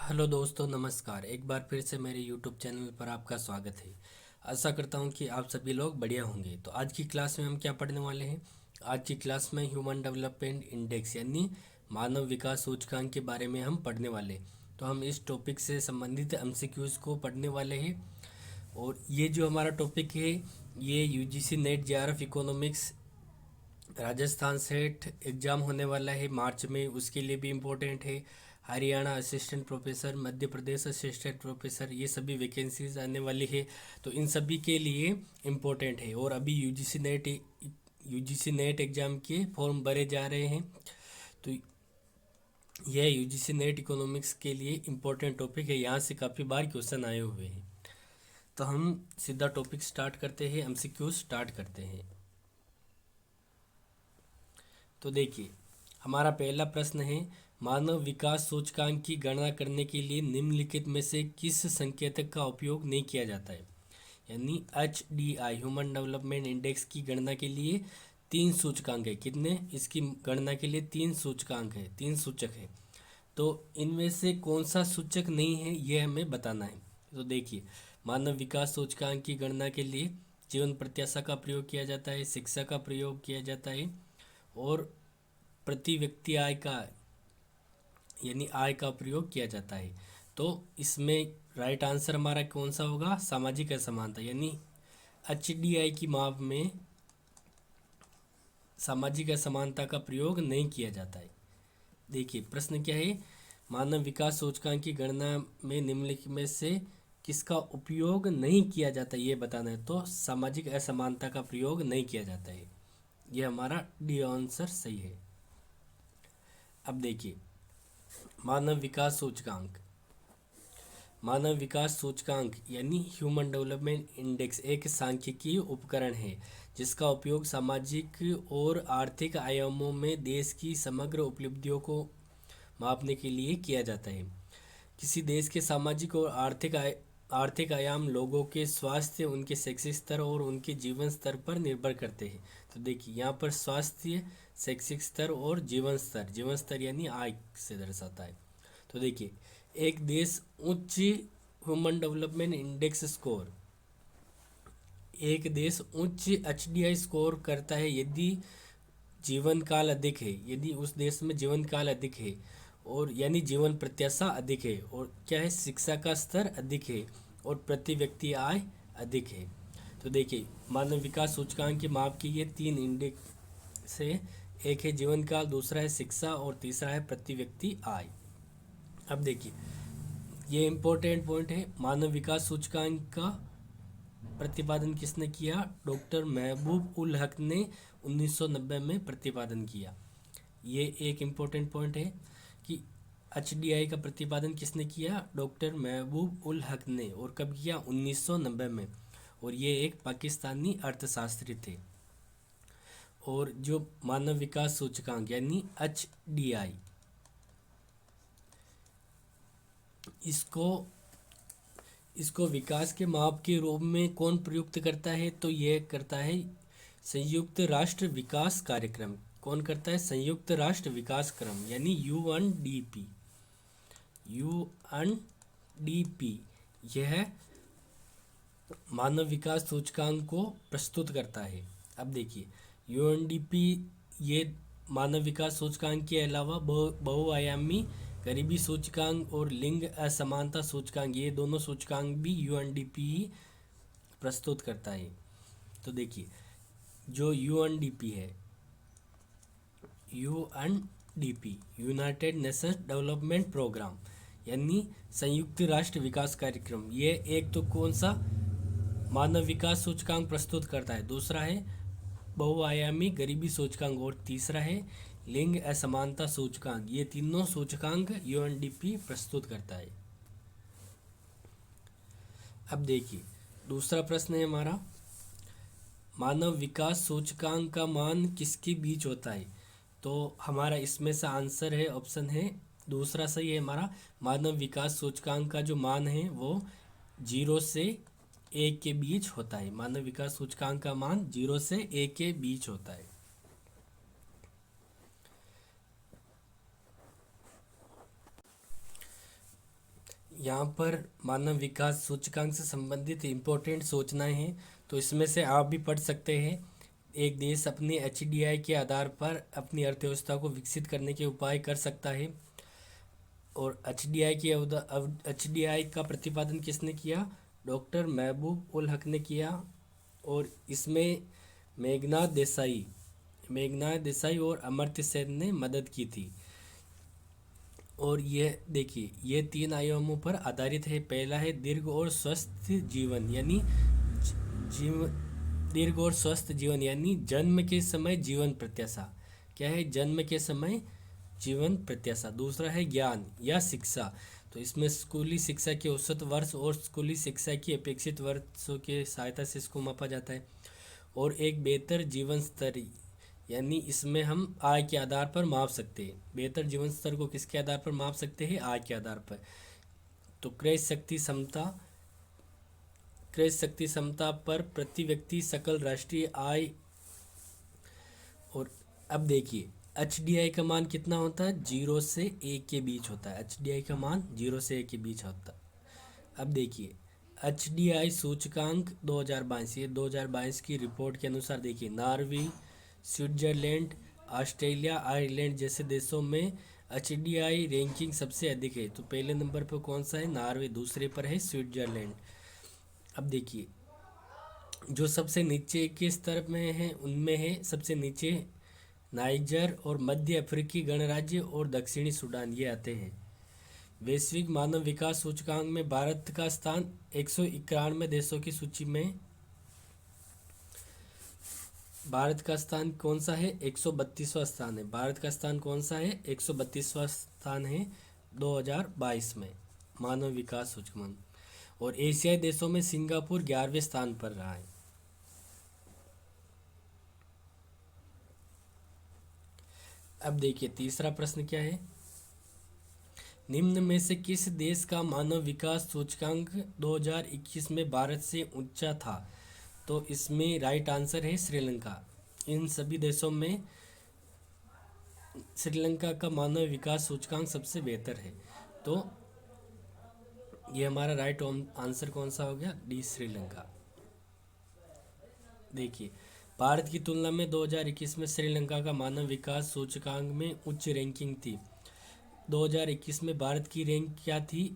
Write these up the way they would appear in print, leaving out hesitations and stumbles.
Hello दोस्तों, नमस्कार। एक बार फिर से मेरे यूट्यूब चैनल पर आपका स्वागत है। आशा करता हूँ कि आप सभी लोग बढ़िया होंगे। तो आज की क्लास में हम क्या पढ़ने वाले हैं? आज की क्लास में ह्यूमन डेवलपमेंट इंडेक्स यानी मानव विकास सूचकांक के बारे में हम पढ़ने वाले हैं। तो हम इस टॉपिक से संबंधित एमसीक्यूज़ को पढ़ने वाले हैं। और ये जो हमारा टॉपिक है, ये UGC net JRF economics Rajasthan सेठ एग्ज़ाम होने वाला है मार्च में, उसके लिए भी इम्पोर्टेंट है। Haryana assistant professor, Madhya Pradesh assistant professor, ये सभी वैकेंसीज आने वाली है। तो इन सभी के लिए इम्पोर्टेंट है। और अभी यूजीसी नेट एग्ज़ाम के फॉर्म भरे जा रहे हैं। तो यह यूजीसी नेट इकोनॉमिक्स के लिए इम्पोर्टेंट टॉपिक है। यहाँ से काफ़ी बार क्वेश्चन आए हुए हैं। तो हम सीधा टॉपिक स्टार्ट करते हैं, एमसीक्यू स्टार्ट करते हैं। तो देखिए, हमारा पहला प्रश्न है, मानव विकास सूचकांक की गणना करने के लिए निम्नलिखित में से किस संकेतक का उपयोग नहीं किया जाता है? यानी HDI ह्यूमन डेवलपमेंट इंडेक्स की गणना के लिए तीन सूचकांक है। कितने? इसकी गणना के लिए तीन सूचकांक है, तीन सूचक है। तो इनमें से कौन सा सूचक नहीं है, यह हमें बताना है। तो देखिए, मानव विकास सूचकांक की गणना के लिए जीवन प्रत्याशा का प्रयोग किया जाता है, शिक्षा का प्रयोग किया जाता है, और प्रति व्यक्ति आय का यानी आय का प्रयोग किया जाता है। तो इसमें राइट आंसर हमारा कौन सा होगा? सामाजिक असमानता, यानी HDI की माप में सामाजिक असमानता का प्रयोग नहीं किया जाता है। देखिए, प्रश्न क्या है? मानव विकास सूचकांक की गणना में निम्नलिखित में से किसका उपयोग नहीं किया जाता, ये बताना है। तो सामाजिक असमानता का प्रयोग नहीं किया जाता है। ये हमारा डी आंसर सही है। अब देखिए, मानव विकास सूचकांक मानव विकास सूचकांक यानी ह्यूमन डेवलपमेंट इंडेक्स एक सांख्यिकीय उपकरण है जिसका उपयोग सामाजिक और आर्थिक आयामों में देश की समग्र उपलब्धियों को मापने के लिए किया जाता है। किसी देश के सामाजिक और आर्थिक आयाम लोगों के स्वास्थ्य, उनके शैक्षिक स्तर और उनके जीवन स्तर पर निर्भर करते हैं। तो देखिए, यहाँ पर स्वास्थ्य, शैक्षिक स्तर और जीवन स्तर यानी आय से दर्शाता है। तो देखिए, एक देश उच्च ह्यूमन डेवलपमेंट इंडेक्स स्कोर एक देश उच्च HDI स्कोर करता है यदि जीवन काल अधिक है, यदि उस देश में जीवन काल अधिक है, और यानी जीवन प्रत्याशा अधिक है, और क्या है, शिक्षा का स्तर अधिक है, और प्रति व्यक्ति आय अधिक है। तो देखिए, मानव विकास सूचकांक की माप की ये तीन इंडेक्स है। एक है जीवन काल, दूसरा है शिक्षा, और तीसरा है प्रति व्यक्ति आय। अब देखिए, ये इम्पोर्टेंट पॉइंट है। मानव विकास सूचकांक का प्रतिपादन किसने किया? डॉक्टर महबूब उल हक ने 1990 में प्रतिपादन किया। ये एक इम्पोर्टेंट पॉइंट है कि HDI का प्रतिपादन किसने किया? डॉक्टर महबूब उल हक ने। और कब किया? 1990 में। और ये एक पाकिस्तानी अर्थशास्त्री थे। और जो मानव विकास सूचकांक यानी HDI, इसको विकास के माप के रूप में कौन प्रयुक्त करता है? तो यह करता है संयुक्त राष्ट्र विकास कार्यक्रम। कौन करता है? संयुक्त राष्ट्र विकास क्रम यानी UNDP। UNDP यह मानव विकास सूचकांक को प्रस्तुत करता है। अब देखिए, UNDP ये मानव विकास सूचकांक के अलावा बहुआयामी गरीबी सूचकांक और लिंग असमानता सूचकांक, ये दोनों सूचकांक भी UNDP प्रस्तुत करता है। तो देखिए, जो UNDP है, UNDP United Nations Development Programme यानी संयुक्त राष्ट्र विकास कार्यक्रम, ये एक तो कौन सा मानव विकास सूचकांक प्रस्तुत करता है, दूसरा है बहुआयामी गरीबी सूचकांक, और तीसरा है लिंग असमानता सूचकांक। ये तीनों सूचकांक UNDP प्रस्तुत करता है। अब देखिए, दूसरा प्रश्न है हमारा, मानव विकास सूचकांक का मान किसके बीच होता है? तो हमारा इसमें से आंसर है, ऑप्शन है दूसरा सही है हमारा। मानव विकास सूचकांक का जो मान है वो 0 से 1 के बीच होता है। मानव विकास सूचकांक का मान 0 से 1 के बीच होता है। यहाँ पर मानव विकास सूचकांक से संबंधित इम्पोर्टेंट सूचनाएं हैं, तो इसमें से आप भी पढ़ सकते हैं। एक देश अपनी एचडीआई के आधार पर अपनी अर्थव्यवस्था को विकसित करने के उपाय कर सकता है। और एचडीआई का प्रतिपादन किसने किया? डॉक्टर महबूब उल हक ने किया। और इसमें मेघनाथ देसाई और अमर्त्य सेन ने मदद की थी। और यह देखिए, ये 3 आयामों पर आधारित है। पहला है दीर्घ और स्वस्थ जीवन, यानी दीर्घ और स्वस्थ जीवन यानी जन्म के समय जीवन प्रत्याशा। क्या है? जन्म के समय जीवन प्रत्याशा। दूसरा है ज्ञान या शिक्षा, तो इसमें स्कूली शिक्षा के औसत वर्ष और स्कूली शिक्षा की अपेक्षित वर्षों के सहायता से इसको मापा जाता है। और एक बेहतर जीवन स्तर, यानी इसमें हम आय के आधार पर माप सकते हैं। बेहतर जीवन स्तर को किसके आधार पर माप सकते हैं? आय के आधार पर। तो क्रय शक्ति क्षमता पर प्रति व्यक्ति सकल राष्ट्रीय आय। और अब देखिए, एचडीआई का मान कितना होता है? 0 से 1 के बीच होता है। एचडीआई का मान 0 से 1 के बीच होता है। अब देखिए, एचडीआई सूचकांक 2022, ये 2022 की रिपोर्ट के अनुसार देखिए, नॉर्वे, स्विट्जरलैंड, ऑस्ट्रेलिया, आयरलैंड जैसे देशों में एचडीआई रैंकिंग सबसे अधिक है। तो पहले नंबर पर कौन सा है? नॉर्वे। दूसरे पर है स्विट्जरलैंड। अब देखिए, जो सबसे नीचे के स्तर में है उनमें है सबसे नीचे नाइजर और मध्य अफ्रीकी गणराज्य और दक्षिणी सूडान, ये आते हैं। वैश्विक मानव विकास सूचकांक में भारत का स्थान 191 देशों की सूची में, भारत का स्थान कौन सा है? 132वां स्थान है। भारत का स्थान कौन सा है? 132वां स्थान है 2022 में मानव विकास सूचकांक। और एशियाई देशों में सिंगापुर 11वें स्थान पर रहा है। अब देखिए, तीसरा प्रश्न क्या है? निम्न में से किस देश का मानव विकास सूचकांक 2021 में भारत से ऊंचा था? तो इसमें राइट आंसर है श्रीलंका। इन सभी देशों में श्रीलंका का मानव विकास सूचकांक सबसे बेहतर है। तो ये हमारा राइट आंसर कौन सा हो गया? डी, श्रीलंका। देखिए, भारत की तुलना में 2021 में श्रीलंका का मानव विकास सूचकांक में उच्च रैंकिंग थी। 2021 में भारत की रैंक क्या थी?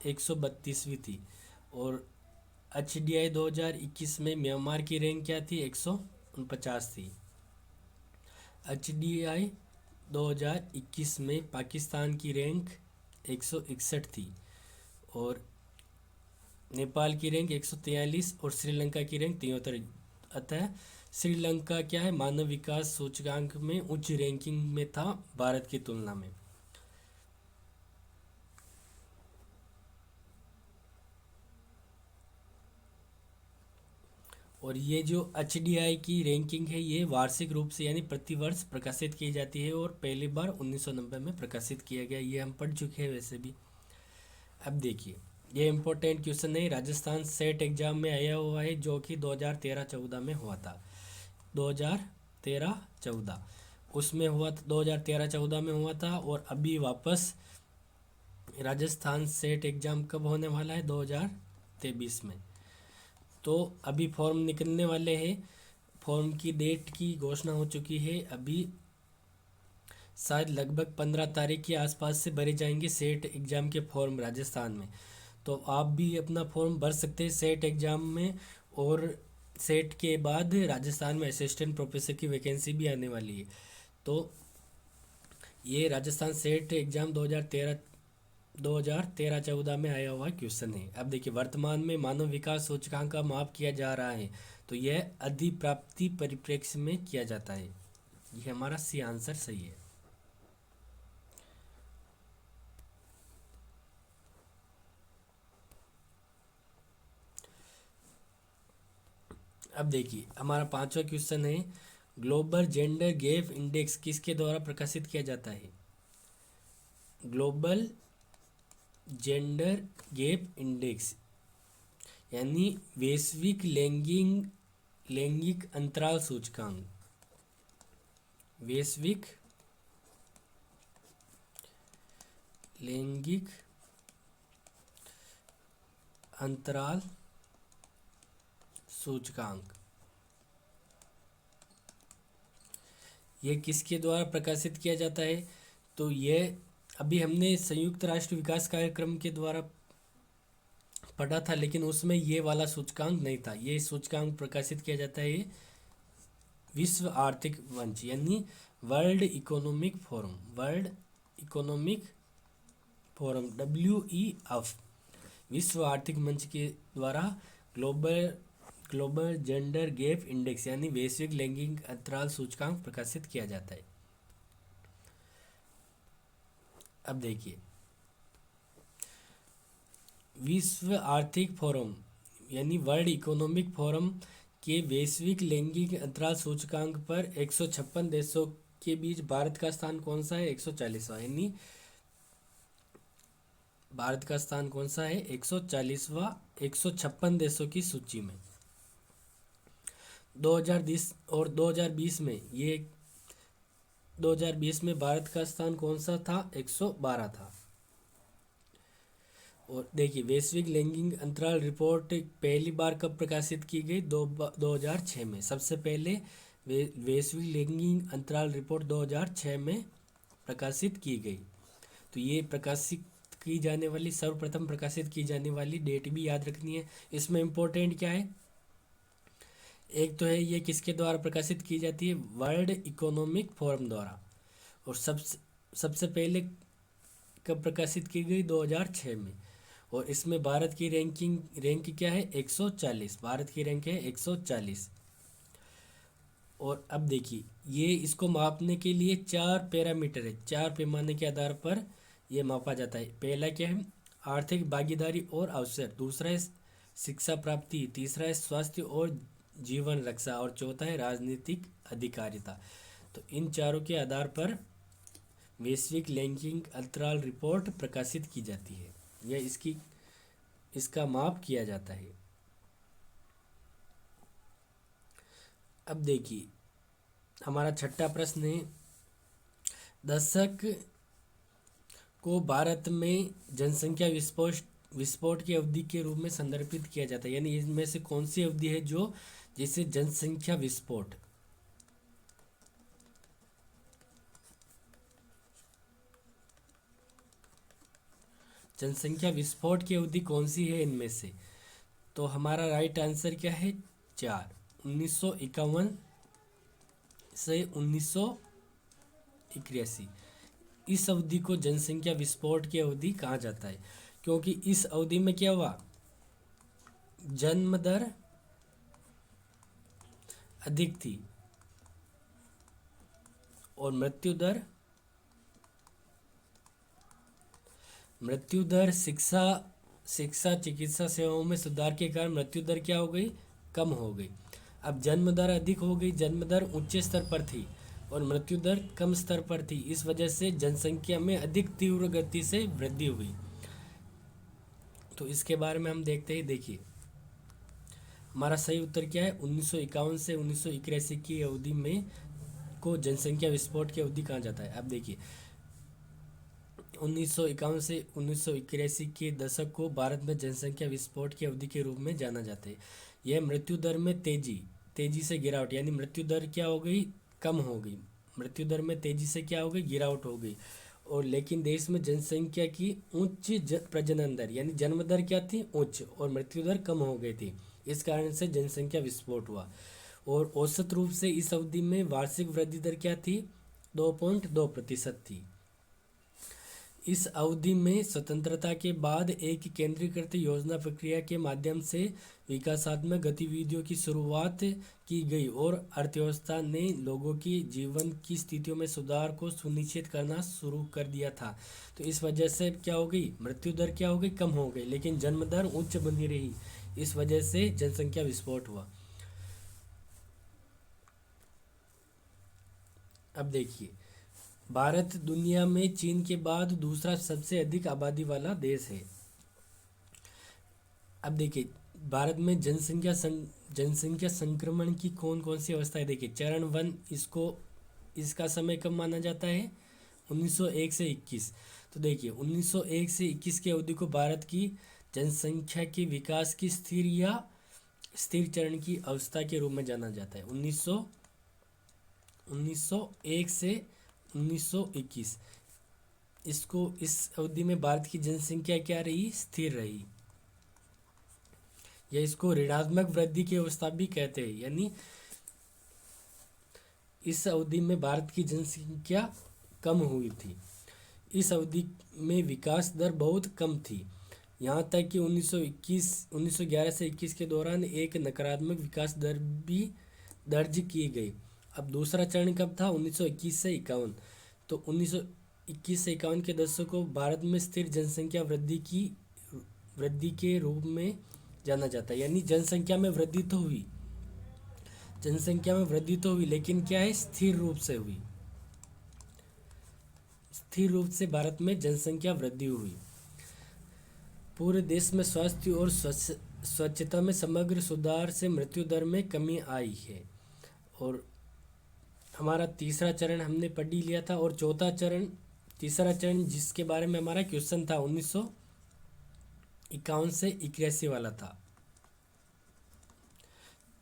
132वीं थी। और एचडीआई 2021 में म्यांमार की रैंक क्या थी? 149 थी। एचडीआई 2021 में पाकिस्तान की रैंक 161 थी। और नेपाल की रैंक 143 और श्रीलंका की रैंक 73। अतः श्रीलंका क्या है? मानव विकास सूचकांक में उच्च रैंकिंग में था भारत की तुलना में। और ये जो एचडीआई की रैंकिंग है, ये वार्षिक रूप से यानी प्रतिवर्ष प्रकाशित की जाती है और पहली बार 1990 में प्रकाशित किया गया। ये हम पढ़ चुके हैं वैसे भी। अब देखिए, ये इम्पोर्टेंट क्वेश्चन है, राजस्थान सेट एग्जाम में आया हुआ है, जो कि 2013-14 में हुआ था। 2013-14 उसमें हुआ था, 2013-14 में हुआ था। और अभी वापस राजस्थान सेट एग्जाम कब होने वाला है? 2023 में। तो अभी फॉर्म निकलने वाले हैं। फॉर्म की डेट की घोषणा हो चुकी है। अभी शायद लगभग 15 तारीख के आसपास से भरे जाएंगे सेट एग्ज़ाम के फॉर्म राजस्थान में। तो आप भी अपना फॉर्म भर सकते हैं सेट एग्ज़ाम में। और सेट के बाद राजस्थान में असिस्टेंट प्रोफेसर की वैकेंसी भी आने वाली है। तो ये राजस्थान सेट एग्ज़ाम 2013-14 में आया हुआ क्वेश्चन है। अब देखिए, वर्तमान में मानव विकास सूचकांक का माप किया जा रहा है, तो यह अधिप्राप्ति परिप्रेक्ष्य में किया जाता है। यह हमारा सी आंसर सही है। अब देखिए, हमारा 5वां क्वेश्चन है, ग्लोबल जेंडर गैप इंडेक्स किसके द्वारा प्रकाशित किया जाता है? ग्लोबल जेंडर गैप इंडेक्स यानी वैश्विक लैंगिक अंतराल सूचकांक। वैश्विक लैंगिक अंतराल सूचकांक, ये किसके द्वारा प्रकाशित किया जाता है? तो ये अभी हमने संयुक्त राष्ट्र विकास कार्यक्रम के द्वारा पढ़ा था, लेकिन उसमें ये वाला सूचकांक नहीं था। ये सूचकांक प्रकाशित किया जाता है विश्व आर्थिक मंच यानी world economic forum, world economic forum WEF, विश्व आर्थिक मंच के द्वारा ग्लोबल जेंडर गैप इंडेक्स यानी वैश्विक लैंगिक अंतराल सूचकांक प्रकाशित किया जाता है। अब देखिए, विश्व आर्थिक फोरम यानी वर्ल्ड इकोनॉमिक फोरम के वैश्विक लैंगिक अंतराल सूचकांक पर 156 देशों के बीच भारत का स्थान कौन सा है? 140वां, यानी भारत का स्थान कौन सा है? 140वां, 156 देशों की सूची में। 2020 और 2020 में 2020 में भारत का स्थान कौन सा था? 112 था। और देखिए, वैश्विक लैंगिक अंतराल रिपोर्ट पहली बार कब प्रकाशित की गई? 2006 में। सबसे पहले वैश्विक लैंगिक अंतराल रिपोर्ट 2006 में प्रकाशित की गई। तो ये सर्वप्रथम प्रकाशित की जाने वाली डेट भी याद रखनी है। इसमें इम्पोर्टेंट क्या है? एक तो है ये किसके द्वारा प्रकाशित की जाती है? वर्ल्ड इकोनॉमिक फोरम द्वारा। और सबसे पहले कब प्रकाशित की गई? 2006 में। और इसमें भारत की रैंक क्या है? 140। भारत की रैंक है 140। और अब देखिए, ये इसको मापने के लिए 4 पैरामीटर है, 4 पैमाने के आधार पर ये मापा जाता है। पहला क्या है? आर्थिक भागीदारी और अवसर। दूसरा है शिक्षा प्राप्ति। तीसरा है स्वास्थ्य और जीवन रक्षा। और चौथा है राजनीतिक अधिकारिता। तो इन चारों के आधार पर वैश्विक लैंगिक अंतराल रिपोर्ट प्रकाशित की जाती है, या इसका माप किया जाता है। अब देखिए, हमारा छठा प्रश्न है, दशक को भारत में जनसंख्या विस्फोट की अवधि के रूप में संदर्भित किया जाता है। यानी इनमें से कौन सी अवधि है जो जिसे जनसंख्या विस्फोट की अवधि कौन सी है इनमें से? तो हमारा राइट आंसर क्या है? 4, 1951 से 1981। इस अवधि को जनसंख्या विस्फोट की अवधि कहा जाता है, क्योंकि इस अवधि में क्या हुआ? जन्म दर अधिक थी और मृत्यु दर शिक्षा चिकित्सा सेवाओं में सुधार के कारण मृत्यु दर क्या हो गई? कम हो गई। अब जन्म दर अधिक हो गई, जन्म दर ऊंचे स्तर पर थी और मृत्यु दर कम स्तर पर थी। इस वजह से जनसंख्या में अधिक तीव्र गति से वृद्धि हुई। तो इसके बारे में हम देखते हैं। देखिए, हमारा सही उत्तर क्या है? 1951 से 1981 की अवधि में को जनसंख्या विस्फोट की अवधि कहा जाता है। अब देखिए, 1951 से 1981 के दशक को भारत में जनसंख्या विस्फोट की अवधि के रूप में जाना जाता है। यह मृत्यु दर में तेजी से गिरावट, यानी मृत्यु दर क्या हो गई? कम हो गई। मृत्यु दर में तेजी से क्या हो गई? गिरावट हो गई। और लेकिन देश में जनसंख्या की उच्च प्रजनन दर यानी जन्म दर क्या थी? उच्च, और मृत्यु दर कम हो गई थी। इस कारण से जनसंख्या विस्फोट हुआ। और औसत रूप से इस अवधि में वार्षिक वृद्धि दर क्या थी? 2.2% थी। इस अवधि में स्वतंत्रता के बाद एक केंद्रीकृत योजना प्रक्रिया के माध्यम से विकासात्मक गतिविधियों की शुरुआत की गई और अर्थव्यवस्था ने लोगों की जीवन की स्थितियों में सुधार को सुनिश्चित करना शुरू कर दिया था। तो इस वजह से क्या हो गई? मृत्यु दर क्या हो गई? कम हो गई, लेकिन जन्म दर उच्च बनी रही। इस वजह से जनसंख्या विस्फोट हुआ। अब देखिए, भारत दुनिया में चीन के बाद दूसरा सबसे अधिक आबादी वाला देश है। अब देखिए, भारत में जनसंख्या संक्रमण की कौन कौन सी अवस्था है? देखिए, चरण 1 इसका समय कब माना जाता है? 1901 से 21। तो देखिए, 1901 से 21 की अवधि को भारत की जनसंख्या के विकास की स्थिर या स्थिर चरण की अवस्था के रूप में जाना जाता है। 1901 से 1921 इसको इस अवधि में भारत की जनसंख्या क्या रही? स्थिर रही, या इसको ऋणात्मक वृद्धि की अवस्था भी कहते हैं। यानी इस अवधि में भारत की जनसंख्या कम हुई थी। इस अवधि में विकास दर बहुत कम थी, यहाँ तक कि 1911 से 21 के दौरान एक नकारात्मक विकास दर भी दर्ज की गई। अब दूसरा चरण कब था? 1921 से 51। तो 1921 से 51 के दशक को भारत में स्थिर जनसंख्या वृद्धि के रूप में जाना जाता है। यानी जनसंख्या में वृद्धि तो हुई, लेकिन क्या है? स्थिर रूप से हुई। स्थिर रूप से भारत में जनसंख्या वृद्धि हुई। पूरे देश में स्वास्थ्य और स्वच्छता में समग्र सुधार से मृत्यु दर में कमी आई है। और हमारा तीसरा चरण हमने पढ़ ही लिया था। और तीसरा चरण जिसके बारे में हमारा क्वेश्चन था 1951 से 81 वाला था,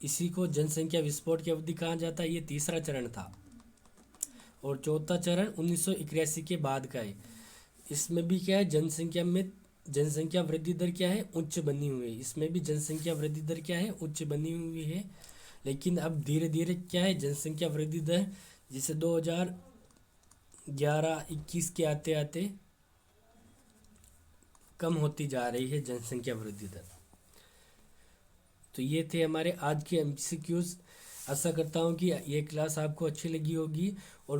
इसी को जनसंख्या विस्फोट की अवधि कहा जाता है। ये तीसरा चरण था। और चौथा चरण 1981 के बाद का है। इसमें भी क्या है? जनसंख्या वृद्धि दर क्या है? उच्च बनी हुई है। इसमें भी जनसंख्या वृद्धि दर क्या है? उच्च बनी हुई है। लेकिन अब धीरे धीरे क्या है? जनसंख्या वृद्धि दर जिसे 2011-21 के आते आते कम होती जा रही है जनसंख्या वृद्धि दर। तो ये थे हमारे आज के MCQs। आशा करता हूँ कि ये क्लास आपको अच्छी लगी होगी और